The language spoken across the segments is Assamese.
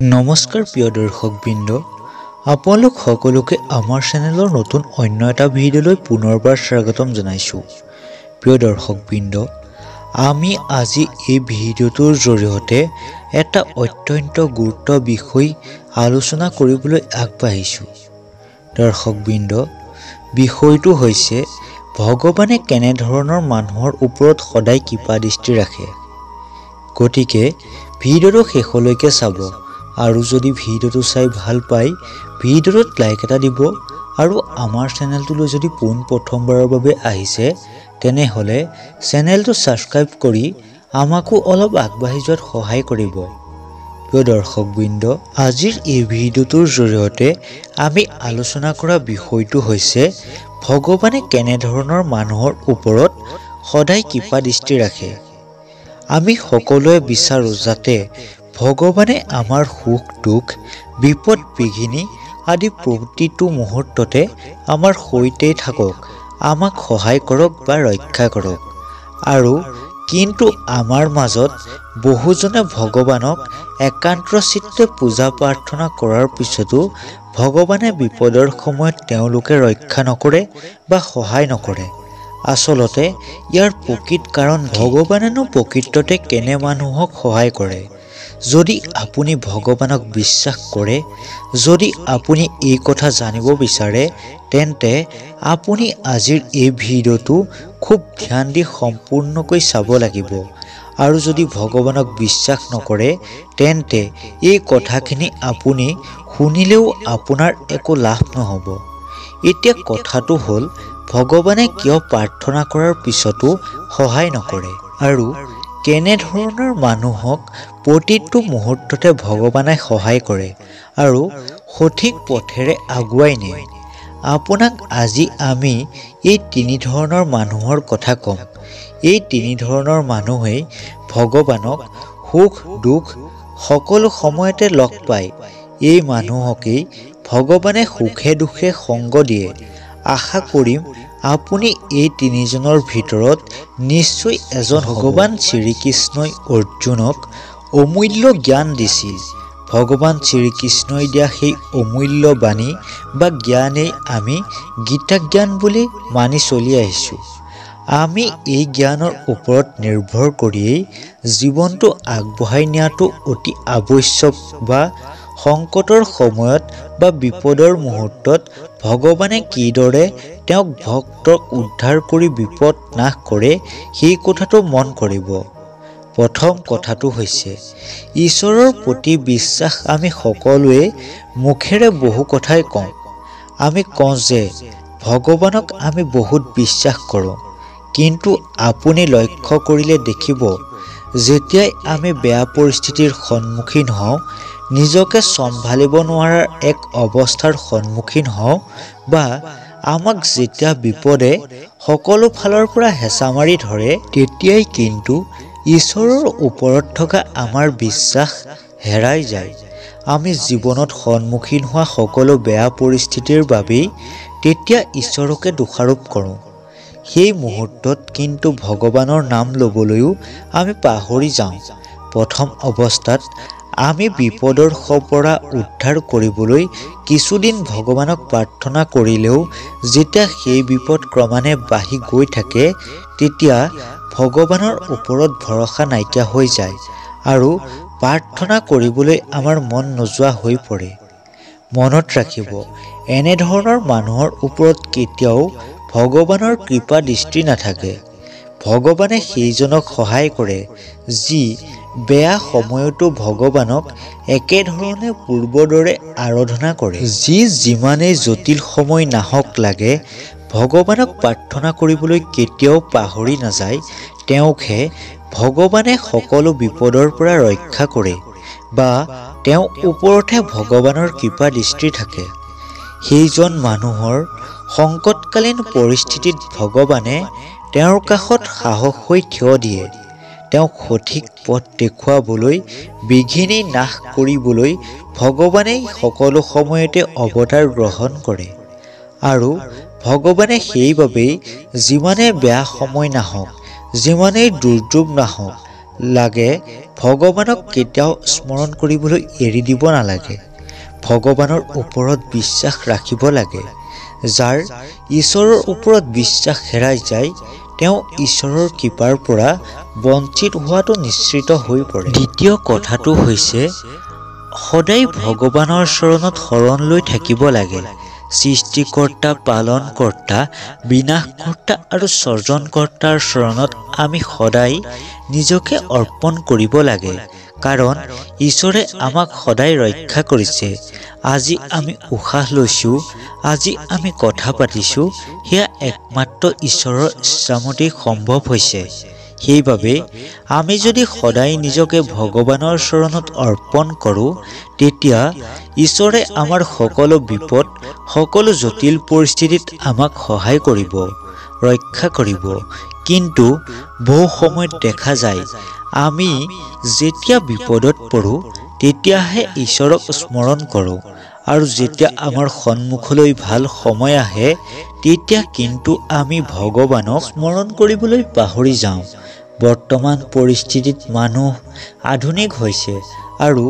নমস্কাৰ প্ৰিয় দৰ্শকবৃন্দ, আপোনালোক সকলোকে আমাৰ চেনেলৰ নতুন অন্য এটা ভিডিঅ'লৈ পুনৰবাৰ স্বাগতম জনাইছোঁ। প্ৰিয় দৰ্শকবৃন্দ, আমি আজি এই ভিডিঅ'টোৰ জৰিয়তে এটা অত্যন্ত গুৰুত্ব বিষয় আলোচনা কৰিবলৈ আগবাঢ়িছোঁ। দৰ্শকবৃন্দ, বিষয়টো হৈছে ভগৱানে কেনেধৰণৰ মানুহৰ ওপৰত সদায় কৃপাদৃষ্টি ৰাখে। গতিকে ভিডিঅ'টো শেষলৈকে চাব আৰু যদি ভিডিঅ'টো চাই ভাল পায় ভিডিঅ'টোত লাইক এটা দিব আৰু আমাৰ চেনেলটোলৈ যদি পোনপ্ৰথমবাৰৰ বাবে আহিছে তেনেহ'লে চেনেলটো ছাবস্ক্ৰাইব কৰি আমাকো অলপ আগবাঢ়ি যোৱাত সহায় কৰিব। প্ৰিয় দৰ্শকবৃন্দ, আজিৰ এই ভিডিঅ'টোৰ জৰিয়তে আমি আলোচনা কৰা বিষয়টো হৈছে ভগৱানে কেনেধৰণৰ মানুহৰ ওপৰত সদায় কৃপাদৃষ্টি ৰাখে। আমি সকলোৱে বিচাৰোঁ যাতে ভগৱানে আমাৰ সুখ দুখ বিপদ বিঘিনি আদি প্ৰতিটো মুহূৰ্ততে আমাৰ সৈতে থাকক, আমাক সহায় কৰক বা ৰক্ষা কৰক। আৰু কিন্তু আমাৰ মাজত বহুজনে ভগৱানক একান্ত চিত্তে পূজা প্ৰাৰ্থনা কৰাৰ পিছতো ভগৱানে বিপদৰ সময়ত তেওঁলোকে ৰক্ষা নকৰে বা সহায় নকৰে। আচলতে ইয়াৰ প্ৰকৃত কাৰণ ভগৱানেনো প্ৰকৃততে কেনে মানুহক সহায় কৰে। যদি আপুনি ভগৱানক বিশ্বাস কৰে, যদি আপুনি এই কথা জানিব বিচাৰে, তেন্তে আপুনি আজিৰ এই ভিডিঅ'টো খুব ধ্যান দি সম্পূৰ্ণকৈ চাব লাগিব। আৰু যদি ভগৱানক বিশ্বাস নকৰে তেন্তে এই কথাখিনি আপুনি শুনিলেও আপোনাৰ একো লাভ নহ'ব। এতিয়া কথাটো হ'ল, ভগৱানে কিয় প্ৰাৰ্থনা কৰাৰ পিছতো সহায় নকৰে আৰু কেনেধৰণৰ মানুহক প্ৰতিটো মুহূৰ্ততে ভগৱানে সহায় কৰে আৰু সঠিক পথেৰে আগুৱাই নিয়ে। আপোনাক আজি আমি এই তিনি ধৰণৰ মানুহৰ কথা ক'ম। এই তিনি ধৰণৰ মানুহেই ভগৱানক সুখ দুখ সকলো সময়তে লগ পায়। এই মানুহকেই ভগৱানে সুখে দুখে সংগ দিয়ে। আশা কৰিম আপুনি এই তিনিজনৰ ভিতৰত নিশ্চয় এজন। ভগৱান শ্ৰীকৃষ্ণই অৰ্জুনক অমূল্য জ্ঞান দিছিল। ভগৱান শ্ৰীকৃষ্ণই দিয়া সেই অমূল্য বাণী বা জ্ঞানেই আমি গীতা জ্ঞান বুলি মানি চলি আহিছোঁ। আমি এই জ্ঞানৰ ওপৰত নিৰ্ভৰ কৰিয়েই জীৱনটো আগবঢ়াই নিয়াটো অতি আৱশ্যক। বা সংকটৰ সময়ত বা বিপদৰ মুহূৰ্তত ভগৱানে কিদৰে তেওঁক ভক্তক উদ্ধাৰ কৰি বিপদ নাশ কৰে সেই কথাটো মন কৰিব। প্ৰথম কথাটো হৈছে ঈশ্বৰৰ প্ৰতি বিশ্বাস। আমি সকলোৱে মুখেৰে বহু কথাই কওঁ। আমি কওঁ যে ভগৱানক আমি বহুত বিশ্বাস কৰোঁ, কিন্তু আপুনি লক্ষ্য কৰিলে দেখিব যেতিয়াই আমি বেয়া পৰিস্থিতিৰ সন্মুখীন হওঁ, নিজকে চম্ভালিব নোৱাৰাৰ এক অৱস্থাৰ সন্মুখীন হওঁ বা আমাক যেতিয়া বিপদে সকলো ফালৰ পৰা হেঁচা মাৰি ধৰে, তেতিয়াই কিন্তু ঈশ্বৰৰ ওপৰত থকা আমাৰ বিশ্বাস হেৰাই যায়। আমি জীৱনত সন্মুখীন হোৱা সকলো বেয়া পৰিস্থিতিৰ বাবেই তেতিয়া ঈশ্বৰকে দোষাৰোপ কৰোঁ। সেই মুহূৰ্তত কিন্তু ভগৱানৰ নাম ল'বলৈও আমি পাহৰি যাওঁ। প্ৰথম অৱস্থাত আমি বিপদৰ পৰা উদ্ধাৰ কৰিবলৈ কিছুদিন ভগৱানক প্ৰাৰ্থনা কৰিলেও যেতিয়া সেই বিপদ ক্ৰমান্বয়ে বাঢ়ি গৈ থাকে, তেতিয়া ভগৱানৰ ওপৰত ভৰসা নাইকিয়া হৈ যায় আৰু প্ৰাৰ্থনা কৰিবলৈ আমাৰ মন নোযোৱা হৈ পৰে। মনত ৰাখিব, এনেধৰণৰ মানুহৰ ওপৰত কেতিয়াও ভগৱানৰ কৃপা দৃষ্টি নাথাকে। ভগৱানে সেইজনক সহায় কৰে যি বেয়া সময়তো ভগৱানক একেধৰণে পূৰ্বৰ দৰে আৰাধনা কৰে। যি যিমানেই জটিল সময় নাহক লাগে ভগৱানক প্ৰাৰ্থনা কৰিবলৈ কেতিয়াও পাহৰি নাযায়, তেওঁকহে ভগৱানে সকলো বিপদৰ পৰা ৰক্ষা কৰে বা তেওঁৰ ওপৰতহে ভগৱানৰ কৃপা দৃষ্টি থাকে। সেইজন মানুহৰ সংকটকালীন পৰিস্থিতিত ভগৱানে তেওঁৰ কাষত সাহস হৈ থিয় দিয়ে। তেওঁক সঠিক পথ দেখুৱাবলৈ, বিঘিনি নাশ কৰিবলৈ ভগৱানেই সকলো সময়তে অৱতাৰ গ্ৰহণ কৰে। আৰু ভগৱানে সেইবাবেই যিমানে বেয়া সময় নাহক, যিমানেই দুৰ্যোগ নাহক লাগে ভগৱানক কেতিয়াও স্মৰণ কৰিবলৈ এৰি দিব নালাগে। ভগৱানৰ ওপৰত বিশ্বাস ৰাখিব লাগে। যাৰ ঈশ্বৰৰ ওপৰত বিশ্বাস হেৰাই যায় তেওঁ ঈশ্বৰৰ কৃপাৰ পৰা বঞ্চিত হোৱাটো নিশ্চিত হৈ পৰে। দ্বিতীয় কথাটো হৈছে সদায় ভগৱানৰ চৰণত শৰণ লৈ থাকিব লাগে। সৃষ্টিকৰ্তা, পালনকৰ্তা, বিনাশকৰ্তা আৰু সৰ্জনকৰ্তাৰ চৰণত আমি সদায় নিজকে অৰ্পণ কৰিব লাগে। কাৰণ ঈশ্বৰে আমাক সদায় ৰক্ষা কৰিছে। আজি আমি উশাহ লৈছোঁ, আজি আমি কথা পাতিছোঁ, সেয়া একমাত্ৰ ঈশ্বৰৰ ইচ্ছামতেই সম্ভৱ হৈছে। সেইবাবে আমি যদি সদায় নিজকে ভগৱানৰ চৰণত অৰ্পণ কৰোঁ তেতিয়া ঈশ্বৰে আমাৰ সকলো বিপদ, সকলো জটিল পৰিস্থিতিত আমাক সহায় কৰিব, ৰক্ষা কৰিব। কিন্তু বহু সময়ত দেখা যায় আমি যেতিয়া বিপদত পৰোঁ তেতিয়াহে ঈশ্বৰক স্মৰণ কৰোঁ আৰু যেতিয়া আমাৰ সন্মুখলৈ ভাল সময় আহে তেতিয়া কিন্তু আমি ভগৱানক স্মৰণ কৰিবলৈ পাহৰি যাওঁ। বৰ্তমান পৰিস্থিতিত মানুহ আধুনিক হৈছে আৰু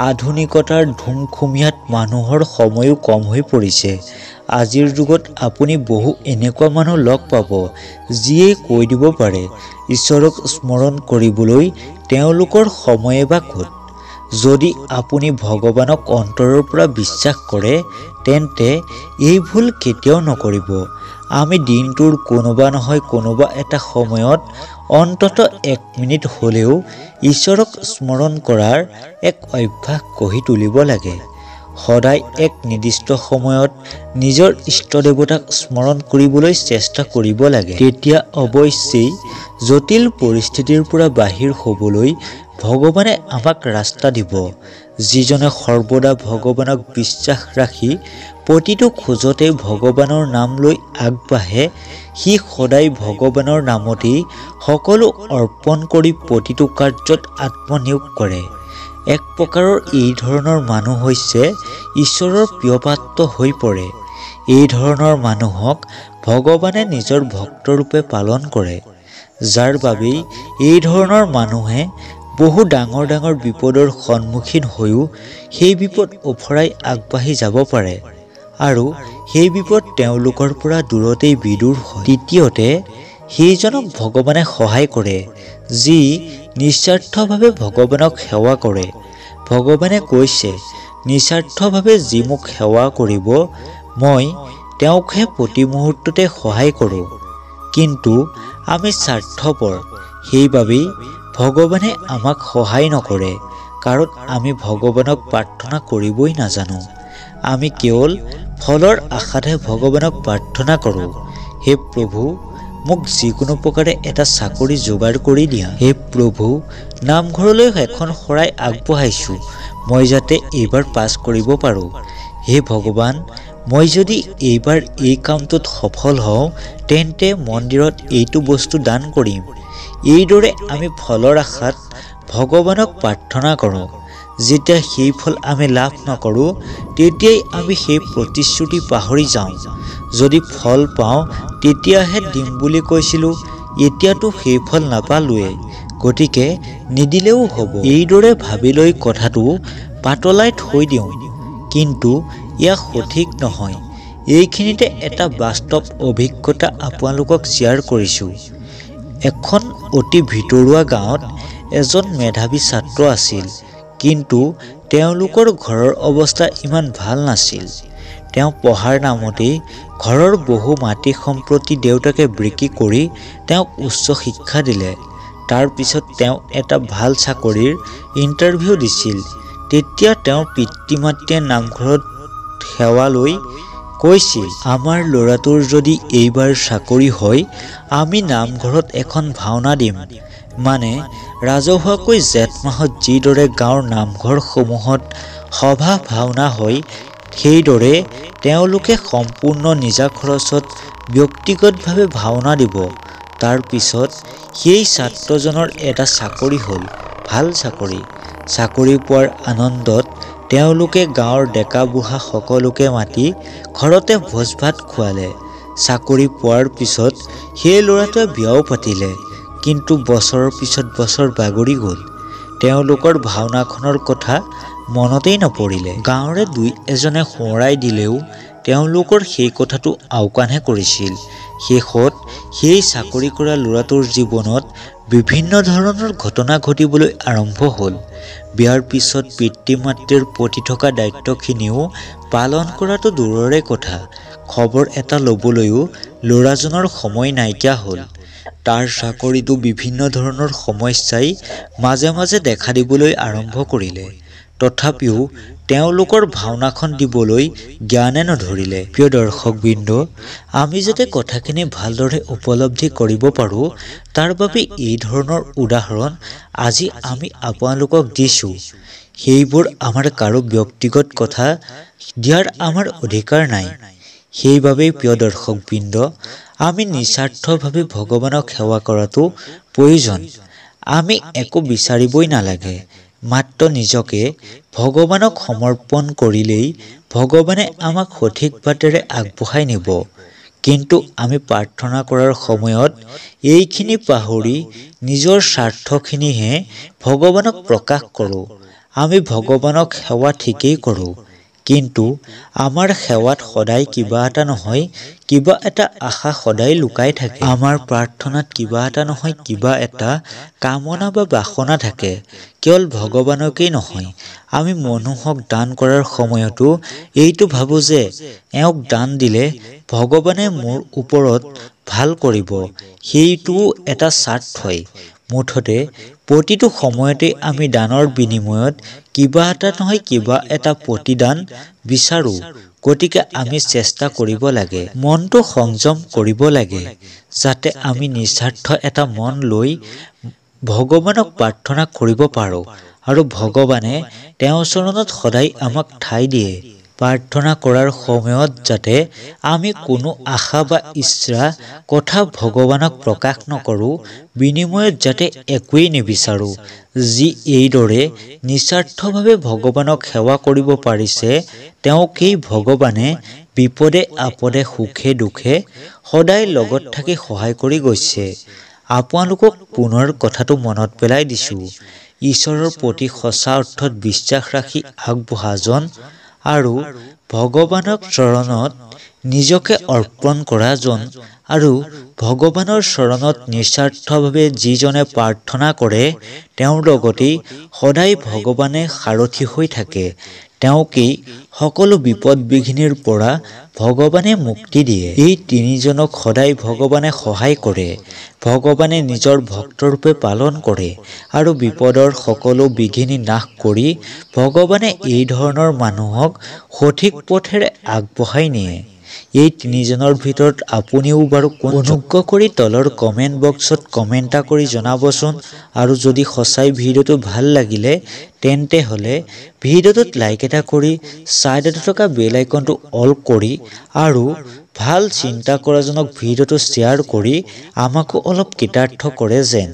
আধুনিকতাৰ ধুমখুমীয়াত মানুহৰ সময়ো কম হৈ পৰিছে। আজিৰ যুগত আপুনি বহু এনেকুৱা মানুহ লগ পাব যিয়ে কৈ দিব পাৰে ঈশ্বৰক স্মৰণ কৰিবলৈ তেওঁলোকৰ সময়ে বা ক'ত। যদি আপুনি ভগৱানক অন্তৰৰ পৰা বিশ্বাস কৰে তেন্তে এই ভুল কেতিয়াও নকৰিব। আমি দিনটোৰ কোনোবা নহয় কোনোবা এটা সময়ত অন্তত 1 মিনিট হ'লেও ঈশ্বৰক স্মৰণ কৰাৰ এক অভ্যাস গঢ়ি তুলিব লাগে। সদায় এক নিৰ্দিষ্ট সময়ত নিজৰ ইষ্টদেৱতাক স্মৰণ কৰিবলৈ চেষ্টা কৰিব লাগে। তেতিয়া অৱশ্যেই জটিল পৰিস্থিতিৰ পৰা বাহিৰ হ'বলৈ ভগৱানে আমাক ৰাস্তা দিব। যিজনে সৰ্বদা ভগৱানক বিশ্বাস ৰাখি প্ৰতিটো খোজতে ভগৱানৰ নাম লৈ আগবাঢ়ে সি সদায় ভগৱানৰ নামতেই সকলো অৰ্পণ কৰি প্ৰতিটো কাৰ্যত আত্মনিয়োগ কৰে। এক প্ৰকাৰৰ এই ধৰণৰ মানুহ হৈছে ঈশ্বৰৰ প্ৰিয়পাত্ৰ হৈ পৰে। এই ধৰণৰ মানুহক ভগৱানে নিজৰ ভক্তৰূপে পালন কৰে। যাৰ বাবেই এই ধৰণৰ মানুহে বহু ডাঙৰ ডাঙৰ বিপদৰ সন্মুখীন হৈও সেই বিপদ ওফৰাই আগবাঢ়ি যাব পাৰে আৰু সেই বিপদ তেওঁলোকৰ পৰা দূৰতেই বিদূৰ হয়। তৃতীয়তে সেইজনক ভগৱানে সহায় কৰে যি নিস্বাৰ্থভাৱে ভগৱানক সেৱা কৰে। ভগৱানে কৈছে নিস্বাৰ্থভাৱে যি মোক সেৱা কৰিব মই তেওঁকহে প্ৰতি মুহূৰ্ততে সহায় কৰোঁ। কিন্তু আমি স্বাৰ্থপৰ, সেইবাবেই ভগৱানে আমাক সহায় নকৰে। কাৰণ আমি ভগৱানক প্ৰাৰ্থনা কৰিবই নাজানো। আমি কেৱল ফলৰ আশাতহে ভগৱানক প্ৰাৰ্থনা কৰোঁ। হে প্ৰভু, মোক যিকোনো প্ৰকাৰে এটা চাকৰি যোগাৰ কৰি দিয়া। হে প্ৰভু, নামঘৰলৈ এখন শৰাই আগবঢ়াইছোঁ, মই যাতে এইবাৰ পাছ কৰিব পাৰোঁ। হে ভগৱান, মই যদি এইবাৰ এই কামটোত সফল হওঁ তেন্তে মন্দিৰত এইটো বস্তু দান কৰিম। এইদৰে আমি ফলৰ আশাত ভগৱানক প্ৰাৰ্থনা কৰোঁ। যেতিয়া সেই ফল আমি লাভ নকৰোঁ তেতিয়াই আমি সেই প্ৰতিশ্ৰুতি পাহৰি যাওঁ। যদি ফল পাওঁ তেতিয়াহে দিম বুলি কৈছিলোঁ, এতিয়াতো সেই ফল নাপালোৱেই, গতিকে নিদিলেও হ'ব। এইদৰে ভাবি লৈ কথাটো পাতলাই থৈ দিওঁ। কিন্তু এয়া সঠিক নহয়। এইখিনিতে এটা বাস্তৱ অভিজ্ঞতা আপোনালোকক শ্বেয়াৰ কৰিছোঁ। এখন অতি ভিতৰুৱা গাঁৱত এজন মেধাৱী ছাত্ৰ আছিল, কিন্তু তেওঁলোকৰ ঘৰৰ অৱস্থা ইমান ভাল নাছিল। তেওঁ পঢ়াৰ নামতেই ঘৰৰ বহু মাটি সম্পত্তি দেউতাকে বিক্ৰী কৰি তেওঁক উচ্চ শিক্ষা দিলে। তাৰ পিছত তেওঁ এটা ভাল চাকৰিৰ ইণ্টাৰভিউ দিছিল। তেতিয়া তেওঁৰ পিতৃ মাতৃয়ে নামঘৰত সেৱা লৈ কৈছিল, আমাৰ ল'ৰাটোৰ যদি এইবাৰ চাকৰি হয় আমি নামঘৰত এখন ভাওনা দিম। মানে ৰাজহুৱাকৈ জেঠ মাহত যিদৰে গাঁৱৰ নামঘৰসমূহত সভা ভাওনা হয় সেইদৰে তেওঁলোকে সম্পূৰ্ণ নিজা খৰচত ব্যক্তিগতভাৱে ভাওনা দিব। তাৰ পিছত সেই ছাত্ৰজনৰ এটা চাকৰি হ'ল, ভাল চাকৰি। চাকৰি পোৱাৰ আনন্দত তেওঁলোকে গাঁৱৰ ডেকা বুঢ়া সকলোকে মাতি ঘৰতে ভোজ ভাত খোৱালে। চাকৰি পোৱাৰ পিছত সেই ল'ৰাটোৱে বিয়াও পাতিলে। কিন্তু বছৰৰ পিছত বছৰ বাগৰি গ'ল। তেওঁলোকৰ ভাওনাখনৰ কথা মনতেই নপৰিলে। গাঁৱৰে দুই এজনে সোঁৱৰাই দিলেও তেওঁলোকৰ সেই কথাটো আওকাণহে কৰিছিল। শেষত সেই চাকৰি কৰা ল'ৰাটোৰ জীৱনত বিভিন্ন ধৰণৰ ঘটনা ঘটিবলৈ আৰম্ভ হ'ল। বিয়াৰ পিছত পিতৃ মাতৃৰ প্ৰতি থকা দায়িত্বখিনিও পালন কৰাটো দূৰৰে কথা, খবৰ এটা ল'বলৈও ল'ৰাজনৰ সময় নাইকিয়া হ'ল। তাৰ চাকৰিতো বিভিন্ন ধৰণৰ সমস্যাই মাজে মাজে দেখা দিবলৈ আৰম্ভ কৰিলে। তথাপিও তেওঁলোকৰ ভাওনাখন দিবলৈ জ্ঞানে নধৰিলে। প্ৰিয় দৰ্শকবৃন্দ, আমি যাতে কথাখিনি ভালদৰে উপলব্ধি কৰিব পাৰোঁ তাৰ বাবে এই ধৰণৰ উদাহৰণ আজি আমি আপোনালোকক দিছোঁ। সেইবোৰ আমাৰ কাৰো ব্যক্তিগত কথা দিয়াৰ আমাৰ অধিকাৰ নাই। সেইবাবেই প্ৰিয় দৰ্শকবৃন্দ, আমি নিস্বাৰ্থভাৱে ভগৱানক সেৱা কৰাটো প্ৰয়োজন। আমি একো বিচাৰিবই নালাগে, মাত্ৰ নিজকে ভগৱানক সমৰ্পণ কৰিলেই ভগৱানে আমাক সঠিক বাটেৰে আগবঢ়াই নিব। কিন্তু আমি প্ৰাৰ্থনা কৰাৰ সময়ত এইখিনি পাহৰি নিজৰ স্বাৰ্থখিনিহে ভগৱানক প্ৰকাশ কৰোঁ। আমি ভগৱানক সেৱা ঠিকেই কৰোঁ, কিন্তু আমাৰ সেৱাত সদায় কিবা এটা নহয় কিবা এটা আশা সদায় লুকাই থাকে। আমাৰ প্ৰাৰ্থনাত কিবা এটা নহয় কিবা এটা কামনা বা বাসনা থাকে। কেৱল ভগৱানকেই নহয়, আমি মানুহক দান কৰাৰ সময়তো এইটো ভাবোঁ যে এওঁক দান দিলে ভগৱানে মোৰ ওপৰত ভাল কৰিব। সেইটোও এটা স্বাৰ্থই। মুঠতে প্ৰতিটো সময়তে আমি দানৰ বিনিময়ত কিবা এটা নহয় কিবা এটা প্ৰতিদান বিচাৰোঁ। গতিকে আমি চেষ্টা কৰিব লাগে, মনটো সংযম কৰিব লাগে, যাতে আমি নিস্বাৰ্থ এটা মন লৈ ভগৱানক প্ৰাৰ্থনা কৰিব পাৰোঁ আৰু ভগৱানে তেওঁৰ চৰণত সদায় আমাক ঠাই দিয়ে। প্ৰাৰ্থনা কৰাৰ সময়ত যাতে আমি কোনো আশা বা ইচ্ছা কথা ভগৱানক প্ৰকাশ নকৰোঁ, বিনিময়ত যাতে একোৱেই নিবিচাৰোঁ। যি এইদৰে নিস্বাৰ্থভাৱে ভগৱানক সেৱা কৰিব পাৰিছে, তেওঁকেই ভগৱানে বিপদে আপদে সুখে দুখে সদায় লগত থাকি সহায় কৰি গৈছে। আপোনালোকক পুনৰ কথাটো মনত পেলাই দিছোঁ। ঈশ্বৰৰ প্ৰতি সঁচা অৰ্থত বিশ্বাস ৰাখি আগবঢ়াজন আৰু ভগৱানৰ চৰণত নিজকে অৰ্পণ কৰাজন আৰু ভগৱানৰ চৰণত নিস্বাৰ্থভাৱে যিজনে প্ৰাৰ্থনা কৰে তেওঁৰ লগতেই সদায় ভগৱানে সাৰথি হৈ থাকে। তেওঁকেই সকলো বিপদ বিঘিনিৰ পৰা ভগৱানে মুক্তি দিয়ে। এই তিনিজনক সদায় ভগৱানে সহায় কৰে, ভগৱানে নিজৰ ভক্তৰূপে পালন কৰে আৰু বিপদৰ সকলো বিঘিনি নাশ কৰি ভগৱানে এই ধৰণৰ মানুহক সঠিক পথেৰে আগবঢ়াই নিয়ে। এই তিনিজনৰ ভিতৰত আপুনিও বাৰু অনুগ্ৰহ কৰি তলৰ কমেণ্ট বক্সত কমেণ্ট এটা কৰি জনাবচোন। আৰু যদি সঁচাই ভিডিঅ'টো ভাল লাগিলে তেন্তে হ'লে ভিডিঅ'টোত লাইক এটা কৰি ছাইডতে থকা বেল আইকনটো অল কৰি আৰু ভাল চিন্তা কৰাজনক ভিডিঅ'টো শ্বেয়াৰ কৰি আমাকো অলপ কৃতাৰ্থ কৰে যেন।